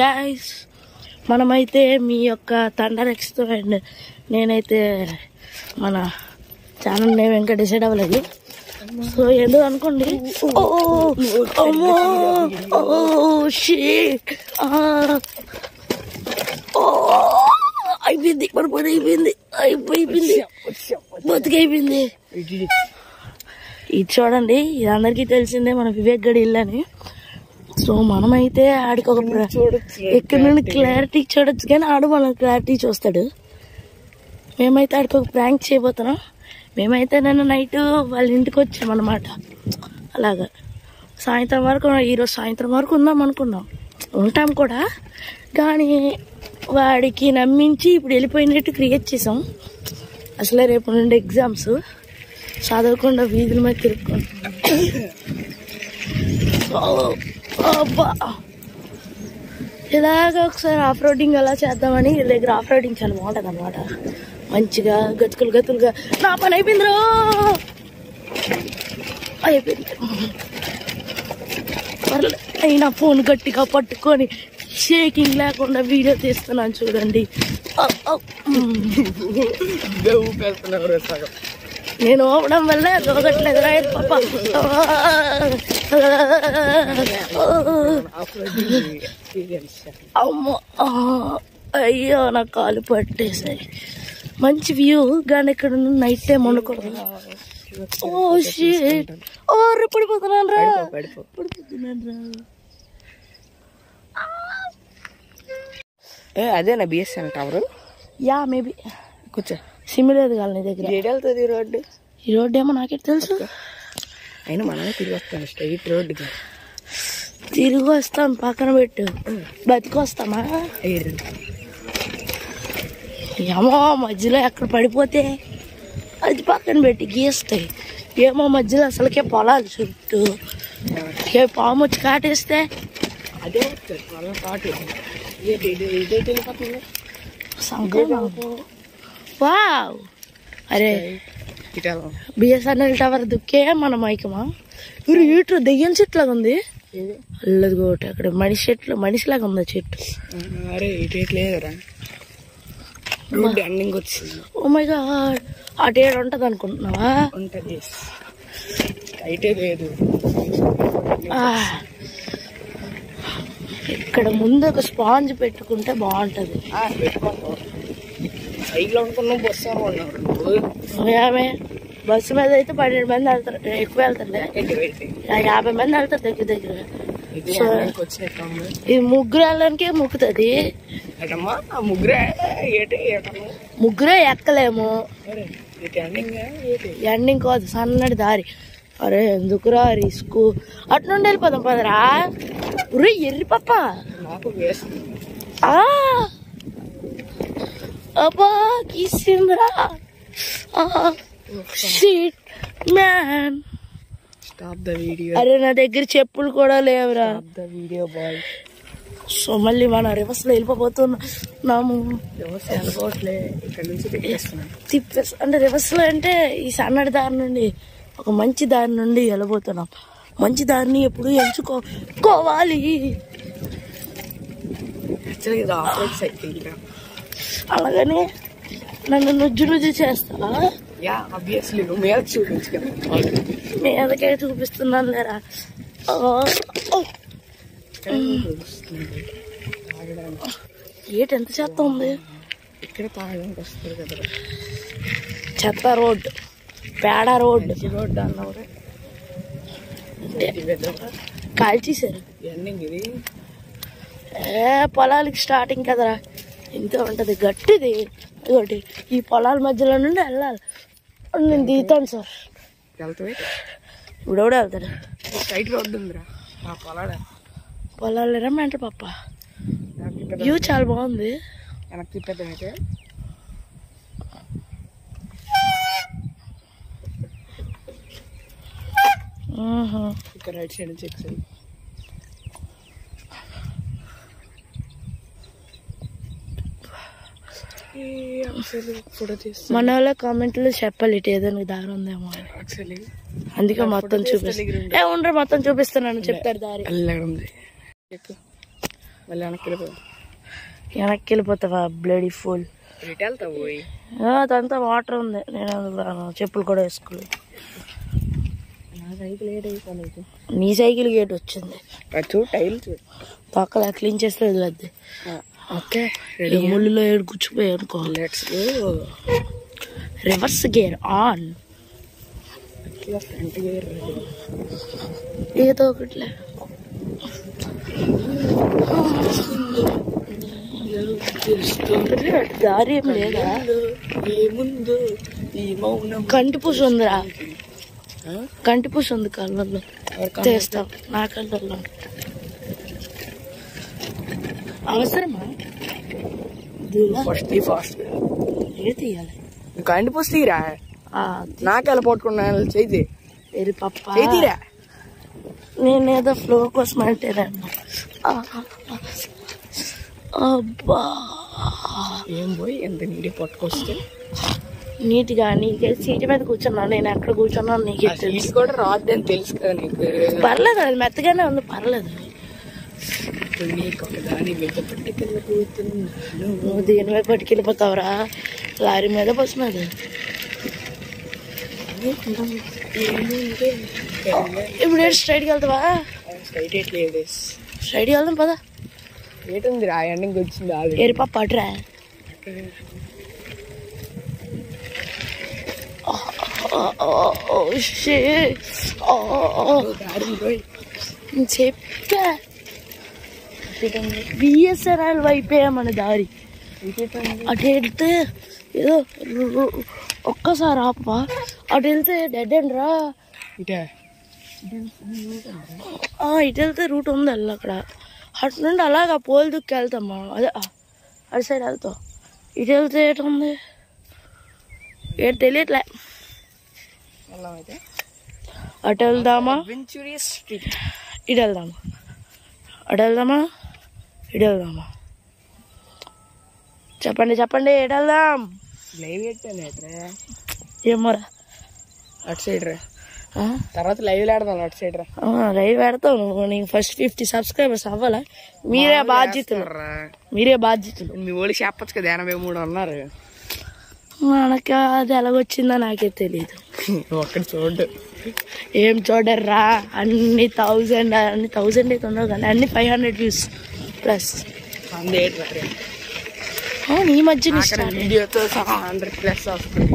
Guys మనమైతే మీ యొక్క thunder ఎక్స్తో and నేనైతే మన ఛానల్ నేమ్ ఇంకా డిసైడ్ అవ్వలేదు. సో ఏదో అనుకోండి. అయిపోయింది మన పని అయిపోయింది బతికైపోయింది. ఇది చూడండి, ఇది అందరికీ తెలిసిందే మన వివేక్ గడి ఇల్లు అని. సో మనమైతే ఆడికి ఒక ఎక్కడి నుండి క్లారిటీ చూడొచ్చు కానీ ఆడు మన క్లారిటీ చూస్తాడు. మేమైతే ఆడికి ఒక ప్రాంక్ చేయబోతున్నాం. మేమైతే నిన్న నైట్ వాళ్ళ ఇంటికి వచ్చామన్నమాట. అలాగా సాయంత్రం వరకు, ఈరోజు సాయంత్రం వరకు ఉందాం అనుకున్నాం, ఉంటాం కూడా. కానీ వాడికి నమ్మించి ఇప్పుడు వెళ్ళిపోయినట్టు క్రియేట్ చేసాం. అసలే రేపు నుండి ఎగ్జామ్స్, చదవకుండా వీధుల మీద తిరుక్కుంటున్నాం. ఇలాగ ఒకసారి ఆఫ్ రోడింగ్ అలా చేద్దామని వీళ్ళ దగ్గర ఆఫ్ రోడింగ్ చాలా బాగుంటుంది అన్నమాట. మంచిగా గతుకులుగా నా పని అయిపోయిందిరో, అయిపోయింది. అయినా ఫోన్ గట్టిగా పట్టుకొని షేకింగ్ లేకుండా వీడియో తీస్తున్నాను చూడండి. నేను ఓపడం వల్ల దొరకట్లేదు రైట్ పాప. అమ్మో అయ్యో నా కాలు పట్టేసాయి. మంచి వ్యూ కానీ ఇక్కడ నైట్ టైం ఉండకూడదు. పడిపోతున్నాను రా. అదేనా బిఎస్ఎన్ టవర్? Yeah maybe. కూర్చో. సిమ్ లేదు కాదు నీ దగ్గర. వెళ్తుంది ఈ రోడ్డు. ఈ రోడ్డు ఏమో నాకే తెలుసు. అయినా మనమే తిరిగి వస్తాను స్ట్రైట్ రోడ్డుకి. తిరిగి వస్తాం, పక్కన పెట్టు. బతికొస్తామా? ఏమో మధ్యలో ఎక్కడ పడిపోతే అది పక్కన పెట్టి గీస్తాయి. ఏమో మధ్యలో అసలుకే పొలాలు చుట్టూ ఏ పాము వచ్చి కాటేస్తే అదే కాటు. వావ్. అరే బిఎస్ఎన్ఎల్ టవర్ దుక్కే మన మైకమా? ఇటు దెయ్యం చెట్టు లాగా ఉంది. అల్లది కోటి అక్కడ మనిషిలాగా ఉంది చెట్టు. అరే ఇటు లేదురా, రోడ్ ఎండింగ్ వచ్చింది. ఓ మై గాడ్, అటు ఏడు ఉంటది అనుకుంటున్నావా? ఉంటది, అయితే లేదు. ఇక్కడ ముందు ఒక స్పాంజ్ పెట్టుకుంటే బాగుంటది. సైకిల్ అనుకున్నాం, బస్సు అనుకున్నాం. ఏమే బస్సు మీద అయితే 12 మంది వెళ్తారు, ఎక్కువ వెళ్తారులే. 50 మంది వెళ్తారు దగ్గర దగ్గర. ఇది ముగ్గురు వెళ్ళడానికే ముక్కుతుంది. ముగ్గురే ఎక్కలేము. ఎండింగ్ కాదు, సన్నటి దారి. అరే ఎందుకురా రిస్క్, అటు నుండి వెళ్ళిపోదాం పదరా. ఉరే ఎర్రి పప్ప. అబ్బా గీసిందిరా. Shit man. అరే నా దగ్గర చెప్పులు కూడా లేవురా. సో మళ్ళీ మనం రివర్స్ లో వెళ్ళిపోతున్నాము. తిప్పేస్తా అంటే రివర్స్ లో అంటే ఈ సన్నటి దారి నుండి ఒక మంచి దారి నుండి వెళ్ళబోతున్నాం. మంచి దారిని ఎప్పుడు ఎంచుకోవాలి. అలాగని నన్ను నుజ్జు చేస్తా. మీదకే చూపిస్తున్నాను లేరా. ఏటి ఎంత చెత్త ఉంది ఇక్కడ. తాగడానికి వస్తుంది కదా చెత్త రోడ్, పేడ రోడ్. రోడ్ అన్నవరే కాల్చేసారు. పొలాలకి స్టార్టింగ్ కదరా, ఇంత ఉంటది గట్టిది. ఒకటి ఈ పొలాల మధ్యలో నుండి వెళ్ళాలి. నేను దిగుతాను సార్. ఇప్పుడు కూడా వెళ్తాడు. స్ట్రైట్ రోడ్డు ఉందిరా పొలాలు మెంట పప్ప. వ్యూ చాలా బాగుంది. వెనక్కి తిప్పేద్దామైతే. ఇక్కడ రైట్ సైడ్ నుంచి ఎక్స్ మన వాళ్ళ కామెంట్లో చెప్పాలి ఇటు ఏదైనా దారి ఉందేమో అని. అందుకే మొత్తం చూపిస్తాను. ఉండరు మొత్తం చూపిస్తున్నాను, చెప్తారు దారి. మళ్ళీ వెనక్కి వెళ్ళిపోయి వెనక్కి వెళ్ళిపోతావా బ్లడీ ఫుల్. రిటైల్ వెళ్తా పోయి అదంతా వాటర్ ఉంది. నేను చెప్పులు కూడా వేసుకోలేదు. నా సైకిల్ ఏట్ అయిపోలేదు. నీ సైకిల్ గేట్ వచ్చింది. చూడు టైల్ చూడు పక్కన క్లీన్ చేస్తే వదిలేదు. ఓకే ముళ్ళులో ఏడు కూర్చుపోయి అనుకో. Let's go. Reverse gear on. Front gear ఏదో ఒకట్లే. దారి ఏం లేదా? ఏముందో ఈ మౌనం. కంటిపూస ఉందిరా. కంటిపూస ఉంది కళ్ళల్లో. చేస్తాం నా కళ్ళల్లో. అవసరమా? ఫస్ట్ ఫాస్ట్ ఏ తీయాలి? కంటి పోసి తీరా. నాకెలా పట్టుకున్నా చేతి ఎరి పప్ప తీరా. నేనేదో ఫ్లో కోసం అంటేనే. అబ్బా ఏం పోయి ఎంత నీటి పట్టుకొస్తే నీట్గా నీకే సీటు మీద కూర్చున్నాను. నేను ఎక్కడ కూర్చున్నాను నీకే తెలుసు. కూడా రాద్దని తెలుసు కదా నీకు. పర్లేదు, అది మెత్తగానే ఉంది. పర్లేదు. నీకు ఒకదాని మీద పట్టుకెళ్ళిపోతున్నాను. నువ్వు దీని మీద పట్టుకెళ్ళిపోతావురా. లారీ మీద బస్సు మీద. ఇప్పుడు స్ట్రైట్కి వెళ్తావా? స్ట్రైట్ ఎట్లేదు. స్ట్రైట్కి వెళ్దాం పదా. రేట్ ఉంది రా. ఎండింగ్ వచ్చింది. ఎరిపా పట్టురా. చెప్పా బిఎస్ఎన్ఎల్ వైపే మన దారి. అటు వెళ్తే ఏదో ఒక్కసారి ఆపా. అటు వెళ్తే డెడ్ ఎండ్ రా. ఇటు వెళ్తే రూట్ ఉంది అలా. అక్కడ అటు నుండి అలాగా పోల్ దుక్కి వెళ్తామా. అదే అటు సైడ్ వెళ్తాం. ఇటు వెళ్తే ఏటు ఉంది ఏటు తెలియట్లే. అటు వెళ్దామా ఇటు వెళ్దామా? అటు వెళ్దామా ఇటు వెళ్దామా? చెప్పండి చెప్పండి. ఎటు వెళ్దాం? లైవ్ పెట్టాను ఏమోరా. అటు సైడ్ రా. తర్వాత లైవ్ ఆడదాం. అటు సైడ్ రా. లైవ్ పెడతావు నువ్వు. నీకు ఫస్ట్ 50 సబ్స్క్రైబర్స్ అవ్వాలా? మీరే బాధ్యతలు. మీరే బాధ్యతలు. మీ ఓడి చెప్పచ్చు కదా. 83 అన్నారు. మనకి అది ఎలాగొచ్చిందో నాకే తెలీదు. ఒక్కటి చూడు. ఏం చూడర్రా. అన్ని 1000 అన్ని 1000 అయితే ఉండవు కానీ అన్ని 500 వ్యూస్ ప్లస్. ఈ మధ్య వీడియోతో 100+ వస్తుంది.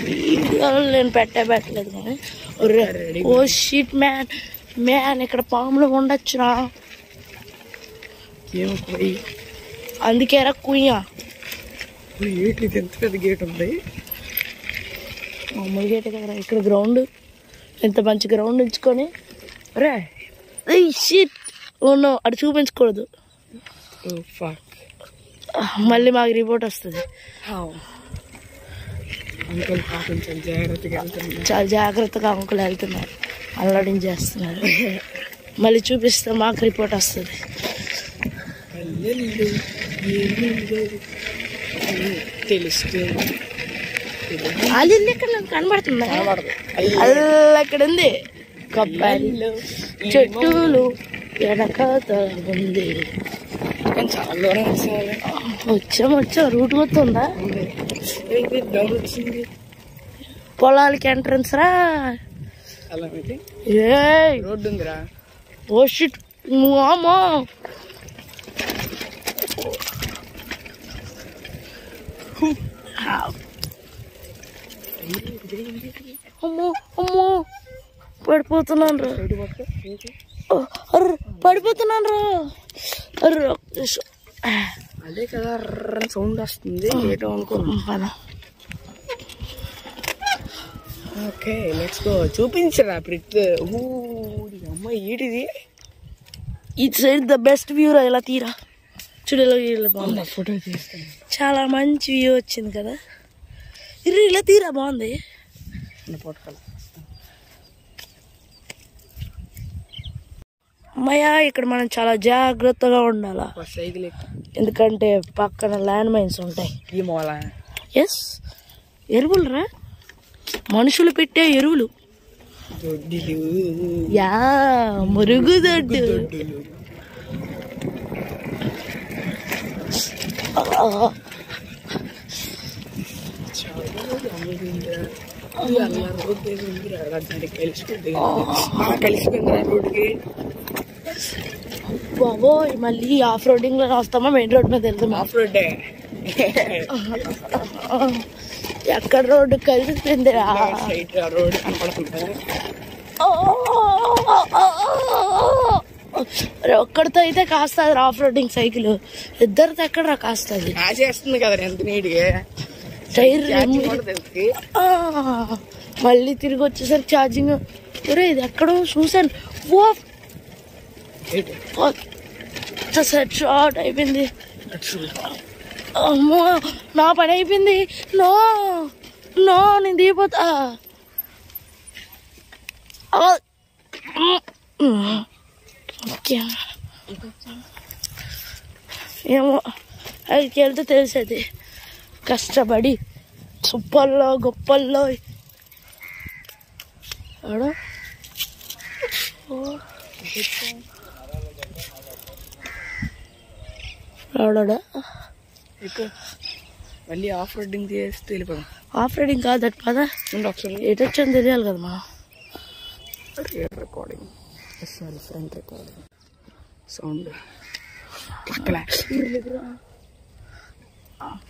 వీడియోలు నేను పెట్టలేదు కానీ. ఓ షీట్ మ్యాన్ ఇక్కడ పాములు ఉండొచ్చురా. అందుకేరా కుయ్యా. ఎంత పెద్ద గేట్ ఉంది. మామూలు గేట్ కదా. ఇక్కడ గ్రౌండ్ ఎంత మంచి గ్రౌండ్ ఉంచుకొని రే షీట్ నో అటు చూపించకూడదు. మళ్ళీ మాకు రిపోర్ట్ వస్తుంది. చాలా జాగ్రత్తగా అంకులు వెళ్తున్నారు. అల్లాడింగ్ చేస్తున్నారు. మళ్ళీ చూపిస్తే మాకు రిపోర్ట్ వస్తుంది. తెలుస్తుంది. అది ఇక్కడ నాకు కనబడుతుంది. అల్లా ఇక్కడ ఉంది. కొబ్బరి చెట్టులు వెనకాతల ఉంది. చాలా దూరం వచ్చాం. రూట్ గుర్తుందా? పొలాలకి ఎంట్రన్స్ రా. రోడ్డు ఉందిరా. ఓ షిట్ అమ్మో. అమ్మో అమ్మో పడిపోతున్నాను రా. పడిపోతున్నాను రా. అదే కదా సౌండ్ వస్తుంది. ఏటో అనుకున్నా. Okay let's go. చూపించరా ప్రిట్. అమ్మ ఏంటిది? It side the best view రా. ఇలా తీరా చూడు. ఇలా బాగుంది. ఫోటో తీస్తాను. చాలా మంచి వ్యూ వచ్చింది కదా. ఇలా తీరా బాగుంది. అమ్మయ్య ఇక్కడ మనం చాలా జాగ్రత్తగా ఉండాలా. ఎందుకంటే పక్కన ల్యాండ్ మైన్స్ ఉంటాయి. ఎస్ ఎరువులు రా. మనుషులు పెట్టే ఎరువులు. యా మురుగుదొడ్డు. కలిసిపోయింది రోడ్డుకి. బాబోయ్ మళ్ళీ ఆఫ్ రోడింగ్ లో వస్తామా మెయిన్ రోడ్ మీద వెళ్తాం. ఆఫ్ రోడ్డే ఎక్కడ రోడ్డు కలిసిపోయింది. రోడ్ కనపడుతుంటా. ఒక్కడితో అయితే కాస్తుంది ఆఫ్ రోడింగ్ సైకిల్, ఇద్దరితో ఎక్కడ కాస్తుంది. కాసేస్తుంది కదా ఎంత నీట్గా. టైర్ మళ్ళీ తిరిగి వచ్చేసరికి ఛార్జింగ్. ఒరే ఇది ఎక్కడో చూసాను. సెట్ షార్ట్ అయిపోయింది. అమ్మో నా పని అయిపోయింది. నో నో నేను దిగిపోతా. ఏమో అదికి వెళ్తే తెలిసేది. కష్టపడి సుప్పల్లో గొప్పల్లో మళ్ళీ ఆఫ్ రోడింగ్ చేస్తే వెళ్ళిపోదాం. ఆఫ్ రైడింగ్ కాదు అట్ పదా. ఒకసారి ఎటొచ్చని తెలియాలి కదా మనం. Recording front recording sound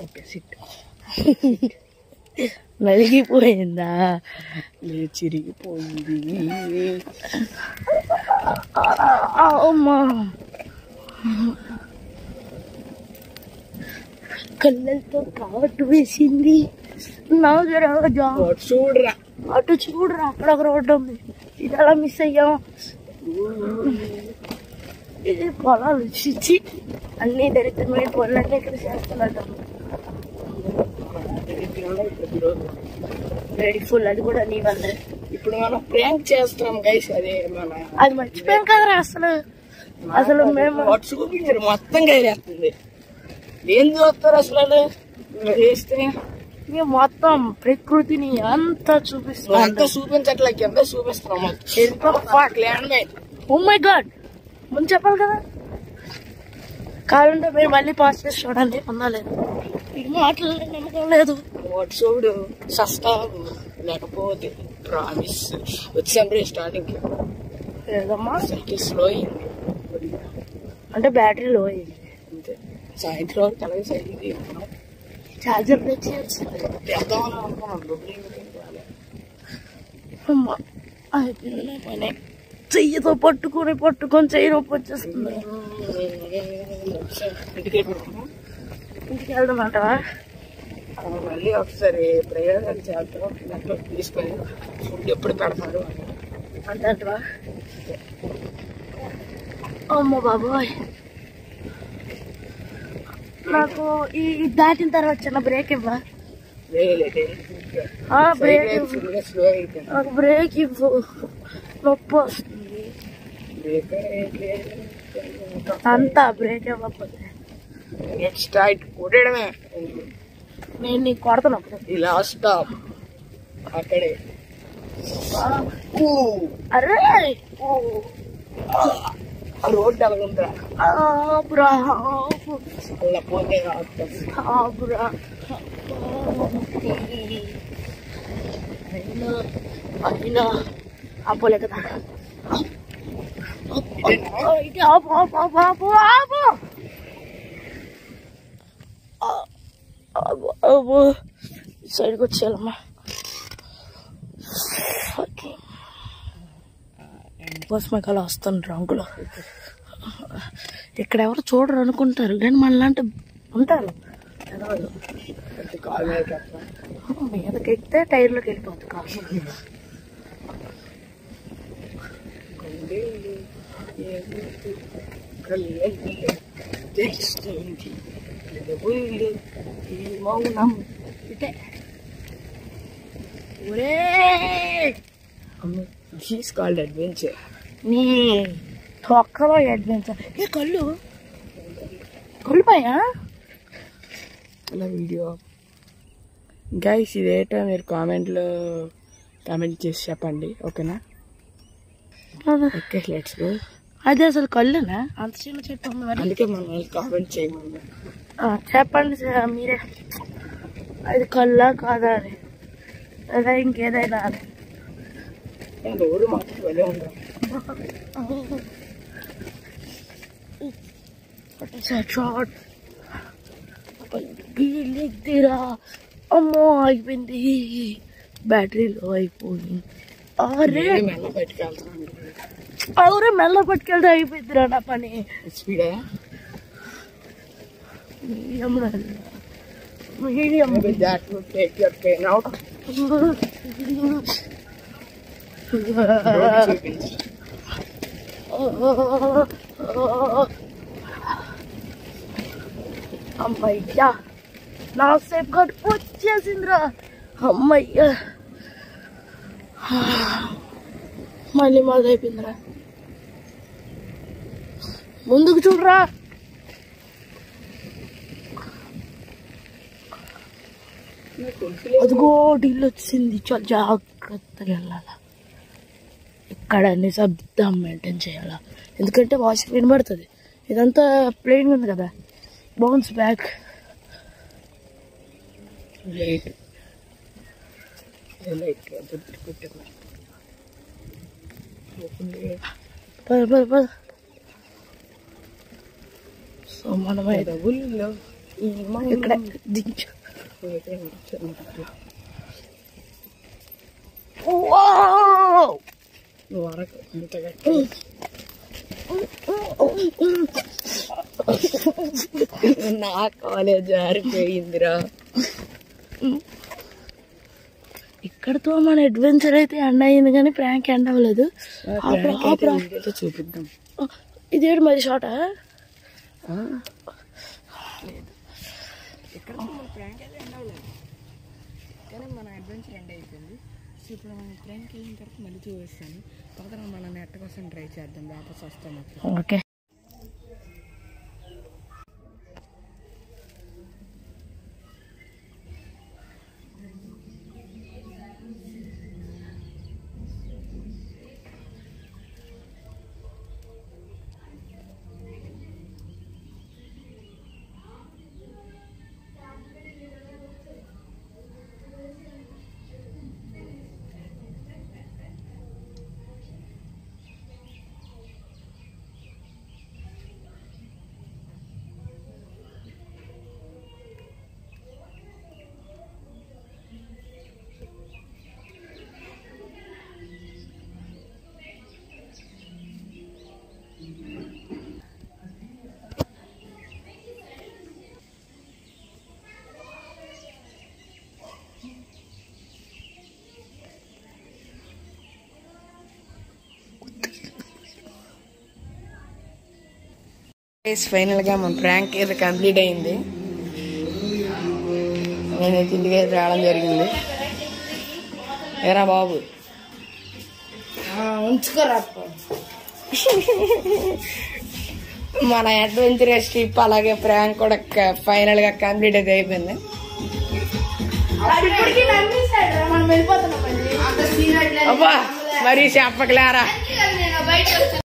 okay. Sheet నలిగిపోయిందా? చిరిగిపోయింది. అమ్మా కళ్ళతో కావట్టు వేసింది. చూడరా అటు చూడరా అక్కడ ఒక రోడ్డు ఉంది. ఇది ఎలా మిస్ అయ్యాం. ఇది పొలాలు చిచ్చి అన్ని దరిద్రమైన పొలాన్ని ఇక్కడ చేస్తున్నట్టు. రెడీ ఫుల్ అది కూడా నీ వల్లే. ఇప్పుడు మనం ప్రాంక్ చేస్తాం గైస్. అదే అది మర్చిపోయాం కదరా అసలు మేము చూపించారు మొత్తం గైరేస్తుంది. ఏం చూస్తారు అసలు చేస్తే? మేము మొత్తం ప్రకృతిని అంతా చూపిస్తాం. అంతా చూపించట్లే, కింద చూపిస్తున్నాం. ఓ మై గాడ్ ముందు చెప్పాలి కదా. కావాలంటే మీరు మళ్ళీ పాస్ చేసి చూడండి. పొందలేదు ఇది మాటలు నమ్మకం లేదు. చూడు సస్తా లేకపోతే ప్రామిస్ వచ్చాం స్టార్టింగ్ లేదమ్మా. సైకిల్ స్లో అయింది అంటే బ్యాటరీ లో అయింది అంతే. సాయంత్రం వరకు అలాగే సైకిల్ తీసుకున్నాం. చార్జర్ తెచ్చి తెద్దామని అనుకున్నాం. అమ్మా అయిపోయింది పని. చెయ్యితో పట్టుకొని చెయ్యి నొప్పి వచ్చేస్తుంది. ఇంటికి వెళ్దాం అంటావా? మళ్ళీ ఒకసారి ప్రయోగాలు చేద్దాం. నెట్వర్క్ తీసుకొని ఫుడ్ ఎప్పుడు పెడతారు అంటావా? అమ్మో బాబోయ్ నాకు ఈ దాటిన తర్వాత చిన్న బ్రేక్ ఇవ్వ. నాకు బ్రేక్ ఇవ్వు, నొప్పి వస్తుంది అంతా. బ్రేక్ ఇవ్వకపోతే స్టార్ట్ కొట్టడమే. నేను నీకు కొడతాను. ఈ లాస్ట్ స్టాప్ అక్కడే. అరే రోడ్డు అలా ఉందా? అలా పోతే అయినా ఆపోలే కదా. సైడ్కి వచ్చేయాలమ్మా. కోసమకాల వస్తుండ్రు అంకులు. ఇక్కడ ఎవరు చూడరు అనుకుంటారు కానీ మనలాంటి ఉంటారు. మీదకి ఎక్కితే టైర్లోకి వెళ్ళిపోతుంది కాదు. She's called adventure. నీ తొక్కలో అడ్వెంచర్. ఏ కళ్ళు పోయా అలా వీడియో. గైస్ ఇదేటో మీరు కామెంట్ చేసి చెప్పండి. ఓకేనా? Okay let's go. అది అసలు కళ్ళునా అంత చిన్న చెట్టు ఉంది మరి. అందుకే మనం కామెంట్ చేయమన్నా. చెప్పండి సార్ మీరే, అది కళ్ళా కాదా అని, లేదా ఇంకేదైనా అని. రోడ్డు మాత్రం వెళ్ళే ఉందా షార్ట్ తీరా. అమ్మో అయిపోయింది, బ్యాటరీలో అయిపోయింది. అరే మెల్ల బయటకు వెళ్తాను. అవురే మెల్ల పట్టుకెళ్తే అయిపోయిందిరా నా పని. స్పీడా medium that would take your pain out. అమ్మయ్యా నా సేఫ్ గార్డ్ వచ్చేసిందిరా. అమ్మయ్యా మళ్ళీ మొదలైపోయిందిరా. ముందుకు చూడరా. అదిగో ఢిల్లీ వచ్చింది, చాలా జాగ్రత్తగా వెళ్ళాలా. ఇక్కడ నిశ్శబ్దం మెయింటైన్ చేయాలా, ఎందుకంటే వాయిస్ వినబడుతుంది. ఇదంతా ప్లేన్ ఉంది కదా, బౌన్స్ బ్యాక్. పద పద పద. సో మనం ఇక్కడ దించు. నా కాలేజ్ జారిపోయిందిరా. ఇక్కడతో మన అడ్వెంచర్ అయితే ఎండ్ అయింది, కానీ ప్రాంక్ ఎండ్ అవ్వలేదు. చూపిద్దాం. ఇదేంటి మరి షార్టా? ఇక్కడ మన ప్రాంక్ అయితే ఎండ్ అవ్వలేదు, కానీ మన అడ్వెంచర్ ఎండ్ అయిపోయింది. సో ఇప్పుడు మనం ప్రాంక్ వెళ్ళిన తర్వాత మళ్ళీ చూపిస్తాను. తర్వాత మన నెట్ కోసం ట్రై చేద్దాం, వాపస్ వస్తాం. ఓకే. ఫైనల్ గా మన ప్రాంక్ అయితే కంప్లీట్ అయింది. నేనైతే ఇంటికి అయితే రావడం జరిగింది. ఏరా బాబు ఉంచుకోరా. మన అడ్వెంచరస్ ట్రిప్ అలాగే ప్రాంక్ కూడా ఫైనల్ గా కంప్లీట్ అయితే అయిపోయింది. అబ్బా మరి చెప్పకలేరా.